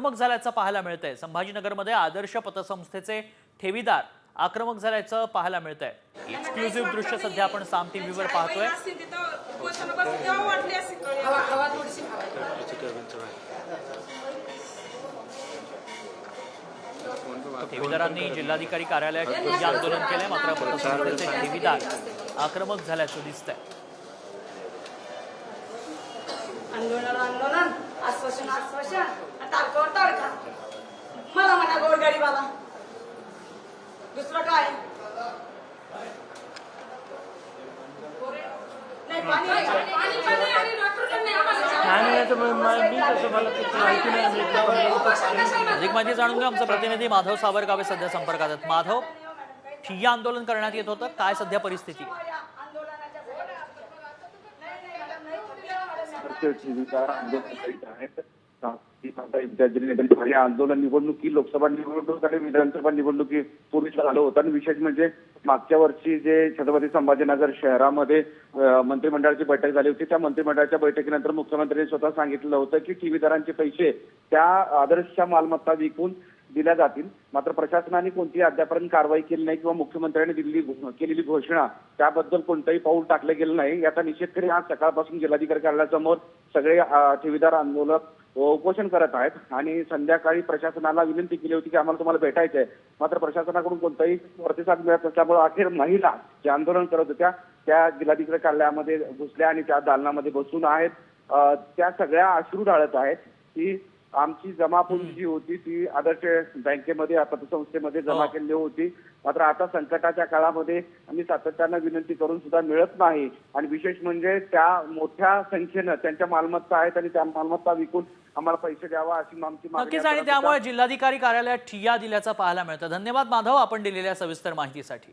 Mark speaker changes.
Speaker 1: आक्रमक झाल्याचं पाहायला मिळतंय। संभाजीनगरमध्ये आदर्श पतसंस्थेचे ठेवीदार आक्रमक झाल्याचं पाहायला मिळतंय। एक्सक्लुझिव्ह दृश्य सध्या आपण साम टीव्हीवर पाहतोय। ठेवीदारांनी जिल्हाधिकारी कार्यालयात ठिय्या आंदोलन केले, मात्र पतसंस्थेचे ठेवीदार आक्रमक झाल्याचं दिसतंय।
Speaker 2: आंदोलन आश्वासन तारकावर तारखा मला म्हणा गोरगरीबाला दुसरं काय नाही पाणी
Speaker 1: अधिक माहिती जाणून घेऊ। आमचा प्रतिनिधी माधव सावरगावे सध्या संपर्कात आहेत। माधव, ठिय्या आंदोलन करण्यात येत होतं, काय सध्या परिस्थिती?
Speaker 3: आंदोलन निवडणुकी लोकसभा निवडणूक आणि विधानसभा निवडणुकी पूर्वीच झालं होतं आणि विशेष म्हणजे मागच्या वर्षी जे छत्रपती संभाजीनगर शहरामध्ये मंत्रिमंडळाची बैठक झाली होती, त्या मंत्रिमंडळाच्या बैठकीनंतर मुख्यमंत्र्यांनी स्वतः सांगितलं होतं की ठेवीदारांचे पैसे त्या आदर्शच्या मालमत्ता विकून दिल्या जातील। मात्र प्रशासनाने कोणतीही अद्यापर्यंत कारवाई केली नाही किंवा मुख्यमंत्र्यांनी केलेली घोषणा त्याबद्दल कोणतंही पाऊल टाकलं गेलं नाही। याचा निषेध करीत आज सकाळपासून जिल्हाधिकारी कार्यालयासमोर सगळे ठेवीदार आंदोलक उपोषण करत आहेत आणि संध्याकाळी प्रशासनाला विनंती केली होती की आम्हाला तुम्हाला भेटायचंय, मात्र प्रशासनाकडून कोणताही प्रतिसाद मिळत नसल्यामुळे अखेर महिला जे आंदोलन करत होत्या त्या जिल्हाधिकारी कार्यालयामध्ये घुसल्या आणि त्या दालनामध्ये बसून आहेत। त्या सगळ्या अश्रू ढाळत आहेत की आमची जमापुंजी जी होती ती आदर्श बँकेमध्ये पतसंस्थेमध्ये जमा केली होती, मात्र आता संकटाच्या काळामध्ये आम्ही सातत्यानं विनंती करून सुद्धा मिळत नाही आणि विशेष म्हणजे त्या मोठ्या संख्येनं त्यांच्या मालमत्ता आहेत आणि त्या मालमत्ता विकून आम्हाला पैसे द्यावा अशी आमची मागणी
Speaker 1: नक्कीच, आणि त्यामुळे जिल्हाधिकारी कार्यालयात ठिय्या दिल्याचं पाहायला मिळतं। धन्यवाद माधव, आपण दिलेल्या सविस्तर माहितीसाठी।